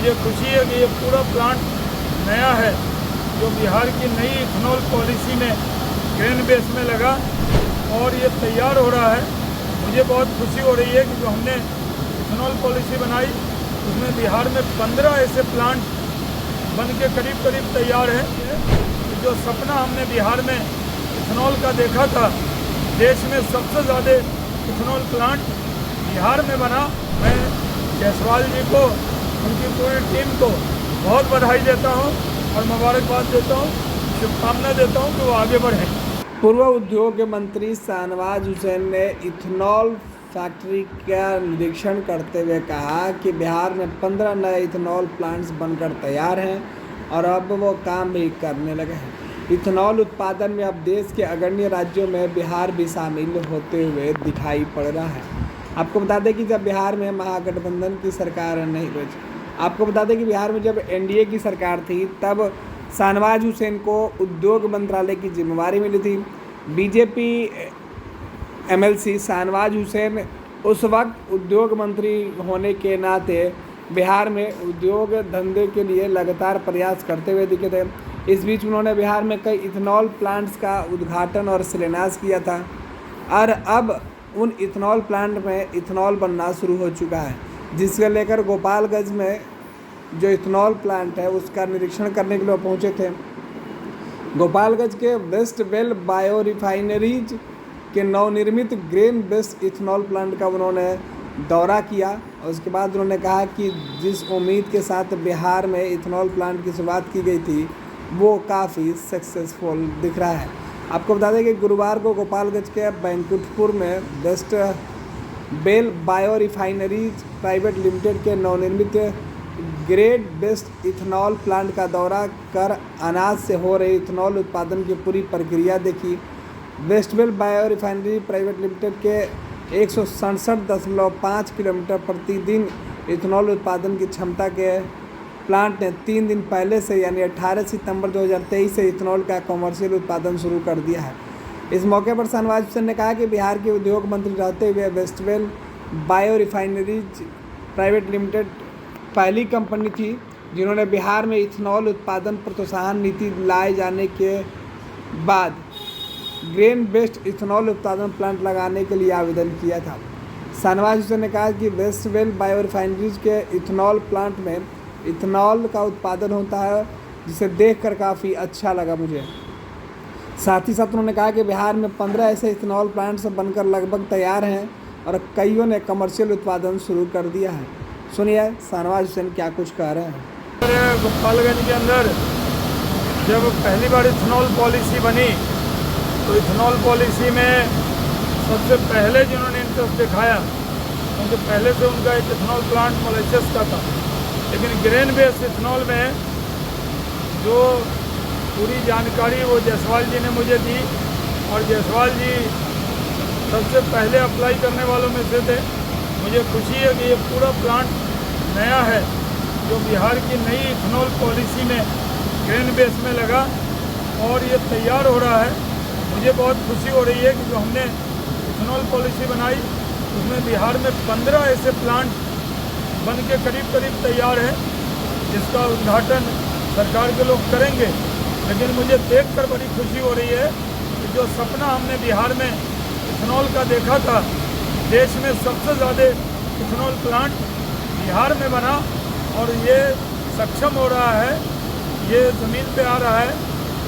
मुझे खुशी है कि ये पूरा प्लांट नया है जो बिहार की नई इथेनॉल पॉलिसी में ग्रेन बेस में लगा और ये तैयार हो रहा है। मुझे बहुत खुशी हो रही है कि जो हमने इथेनॉल पॉलिसी बनाई उसमें बिहार में 15 ऐसे प्लांट बन के करीब तैयार है। जो सपना हमने बिहार में इथेनॉल का देखा था, देश में सबसे ज़्यादा इथेनॉल प्लांट बिहार में बना। मैं जायसवाल जी को, उनकी पूरी टीम को बहुत बधाई देता हूं और मुबारकबाद देता हूं, शुभकामना देता हूं कि वो आगे बढ़ें। पूर्व उद्योग मंत्री शाहनवाज हुसैन ने इथेनॉल फैक्ट्री का निरीक्षण करते हुए कहा कि बिहार में 15 नए इथेनॉल प्लांट्स बनकर तैयार हैं और अब वो काम भी करने लगे हैं। इथेनॉल उत्पादन में अब देश के अग्रणी राज्यों में बिहार भी शामिल होते हुए दिखाई पड़ रहा है। आपको बता दें कि जब बिहार में महागठबंधन की सरकार नहीं बची, आपको बता दें कि बिहार में जब एनडीए की सरकार थी तब शाहनवाज हुसैन को उद्योग मंत्रालय की जिम्मेवारी मिली थी। बीजेपी एमएलसी शाहनवाज हुसैन उस वक्त उद्योग मंत्री होने के नाते बिहार में उद्योग धंधे के लिए लगातार प्रयास करते हुए दिखे थे। इस बीच उन्होंने बिहार में कई इथेनॉल प्लांट्स का उद्घाटन और शिलान्यास किया था और अब उन इथेनॉल प्लांट में इथेनॉल बनना शुरू हो चुका है, जिसको लेकर गोपालगंज में जो इथेनॉल प्लांट है उसका निरीक्षण करने के लिए पहुंचे थे। गोपालगंज के वेस्ट वेल बायो रिफाइनरीज के नवनिर्मित ग्रेन बेस्ड इथेनॉल प्लांट का उन्होंने दौरा किया और उसके बाद उन्होंने कहा कि जिस उम्मीद के साथ बिहार में इथेनॉल प्लांट की शुरुआत की गई थी वो काफ़ी सक्सेसफुल दिख रहा है। आपको बता दें कि गुरुवार को गोपालगंज के बैंकुटपुर में west bell bio refineries private limited के नवनिर्मित ग्रेड बेस्ड इथेनॉल प्लांट का दौरा कर अनाज से हो रही इथेनॉल उत्पादन की पूरी प्रक्रिया देखी। वेस्टवेल बायो रिफाइनरी प्राइवेट लिमिटेड के 167.5 किलोमीटर प्रतिदिन इथेनॉल उत्पादन की क्षमता के प्लांट ने 3 दिन पहले से यानी 18 सितंबर 2023 से इथेनॉल का कमर्शियल उत्पादन शुरू कर दिया है। इस मौके पर शाहनवाज हुसैन ने कहा कि बिहार के उद्योग मंत्री रहते हुए वेस्टवेल बायो रिफाइनरीज प्राइवेट लिमिटेड पहली कंपनी थी जिन्होंने बिहार में इथेनॉल उत्पादन प्रोत्साहन नीति लाए जाने के बाद ग्रेन बेस्ड इथेनॉल उत्पादन प्लांट लगाने के लिए आवेदन किया था। शाहनवाज हुसैन ने कहा कि वेस्टवेल बायो रिफाइनरीज के इथेनॉल प्लांट में इथेनॉल का उत्पादन होता है, जिसे देखकर काफ़ी अच्छा लगा मुझे। साथ ही साथ उन्होंने कहा कि बिहार में 15 ऐसे इथेनॉल प्लांट्स बनकर लगभग तैयार हैं और कईयों ने कमर्शियल उत्पादन शुरू कर दिया है। सुनिए शाहनवाज हुसैन क्या कुछ कह रहे हैं। गोपालगंज के अंदर जब पहली बार इथेनॉल पॉलिसी बनी तो इथेनॉल पॉलिसी में सबसे पहले जिन्होंने इंटरेस्ट दिखाया, क्योंकि पहले से उनका एक इथेनॉल प्लांट मॉरिशस का था, लेकिन ग्रेन बेस्ड इथेनॉल में जो पूरी जानकारी वो जायसवाल जी ने मुझे दी और जायसवाल जी सबसे पहले अप्लाई करने वालों में से थे। मुझे खुशी है कि ये पूरा प्लांट नया है जो बिहार की नई इथेनॉल पॉलिसी में ग्रेन बेस में लगा और ये तैयार हो रहा है। मुझे बहुत खुशी हो रही है कि जो हमने इथेनॉल पॉलिसी बनाई उसमें बिहार में 15 ऐसे प्लांट बन के करीब तैयार है, जिसका उद्घाटन सरकार के लोग करेंगे। लेकिन मुझे देखकर बड़ी खुशी हो रही है कि जो सपना हमने बिहार में इथेनॉल का देखा था, देश में सबसे ज़्यादा इथेनॉल प्लांट बिहार में बना और ये सक्षम हो रहा है, ये ज़मीन पे आ रहा है।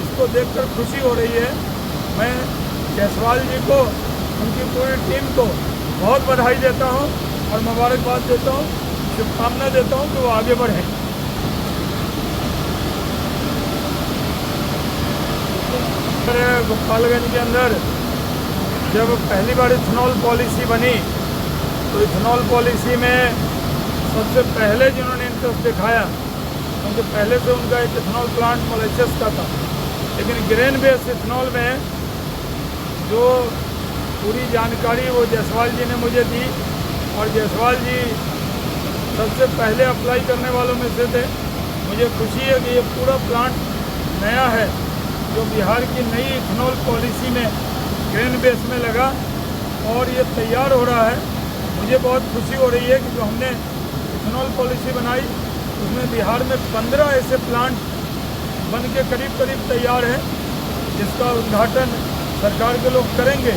इसको देखकर खुशी हो रही है। मैं जायसवाल जी को, उनकी पूरी टीम को बहुत बधाई देता हूं और मुबारकबाद देता हूं, शुभकामना देता हूं कि वो आगे बढ़ें। गोपालगंज के अंदर जब पहली बार इथेनॉल पॉलिसी बनी तो इथेनॉल पॉलिसी में सबसे पहले जिन्होंने इंटरेस्ट दिखाया, क्योंकि पहले से उनका एक इथेनॉल प्लांट मॉरिशस का था, लेकिन ग्रेन बेस्ड इथेनॉल में जो पूरी जानकारी वो जायसवाल जी ने मुझे दी और जायसवाल जी सबसे पहले अप्लाई करने वालों में से थे। मुझे खुशी है कि ये पूरा प्लांट नया है जो बिहार की नई इथेनॉल पॉलिसी में ग्रेन बेस में लगा और ये तैयार हो रहा है। मुझे बहुत खुशी हो रही है कि जो हमने इथेनॉल पॉलिसी बनाई उसमें बिहार में 15 ऐसे प्लांट बन के करीब करीब तैयार हैं, जिसका उद्घाटन सरकार के लोग करेंगे।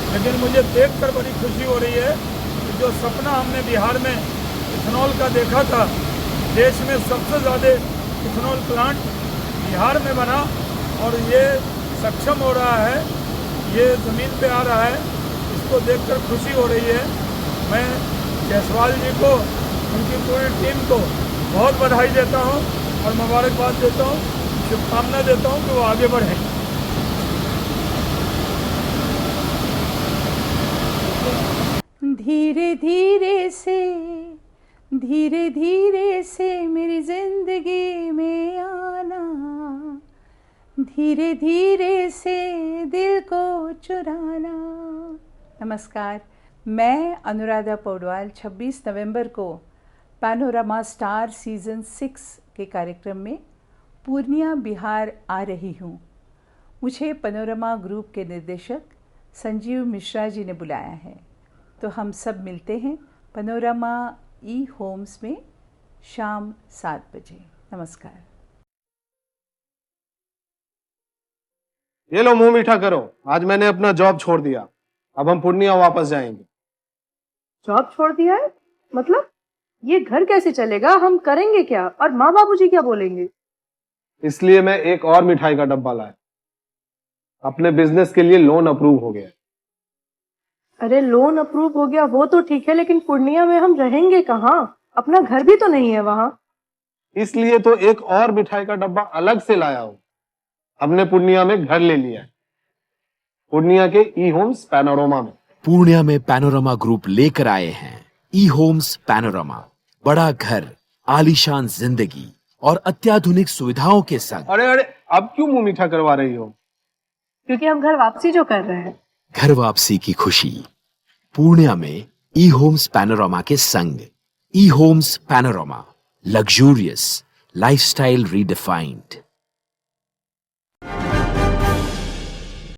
लेकिन मुझे देखकर बड़ी खुशी हो रही है कि जो सपना हमने बिहार में इथेनॉल का देखा था, देश में सबसे ज़्यादा इथेनॉल प्लांट बिहार में बना और ये सक्षम हो रहा है, ये ज़मीन पे आ रहा है, इसको देखकर खुशी हो रही है। मैं जायसवाल जी को, उनकी पूरी टीम को बहुत बधाई देता हूँ और मुबारकबाद देता हूँ, शुभकामना देता हूँ कि वो आगे बढ़ें। धीरे धीरे से मेरी जिंदगी में आना, धीरे धीरे से दिल को चुराना। नमस्कार, मैं अनुराधा पौडवाल 26 नवंबर को पैनोरमा स्टार सीज़न 6 के कार्यक्रम में पूर्णिया बिहार आ रही हूँ। मुझे पैनोरमा ग्रुप के निर्देशक संजीव मिश्रा जी ने बुलाया है, तो हम सब मिलते हैं पैनोरमा ई होम्स में शाम 7 बजे। नमस्कार। ये लो मुंह मीठा करो, आज मैंने अपना जॉब छोड़ दिया, अब हम पूर्णिया वापस जाएंगे। जॉब छोड़ दिया है? मतलब ये घर कैसे चलेगा? हम करेंगे क्या? और माँ बाबूजी क्या बोलेंगे? इसलिए मैं एक और मिठाई का डब्बा लाया। अपने बिजनेस के लिए लोन अप्रूव हो गया। अरे लोन अप्रूव हो गया वो तो ठीक है, लेकिन पूर्णिया में हम रहेंगे कहाँ? अपना घर भी तो नहीं है वहाँ। इसलिए तो एक और मिठाई का डब्बा अलग से लाया हूँ। हमने पूर्णिया में घर ले लिया है, पूर्णिया के ई होम्स पैनोरमा में। पूर्णिया में पैनोरमा ग्रुप लेकर आए हैं ई होम्स पैनोरमा। बड़ा घर, आलीशान जिंदगी और अत्याधुनिक सुविधाओं के संग। अरे अब क्यों मुंह मीठा करवा रही हो? क्योंकि हम घर वापसी जो कर रहे हैं। घर वापसी की खुशी पूर्णिया में ई होम्स पैनोरमा के संग। ई Homes Panorama, luxurious lifestyle redefined.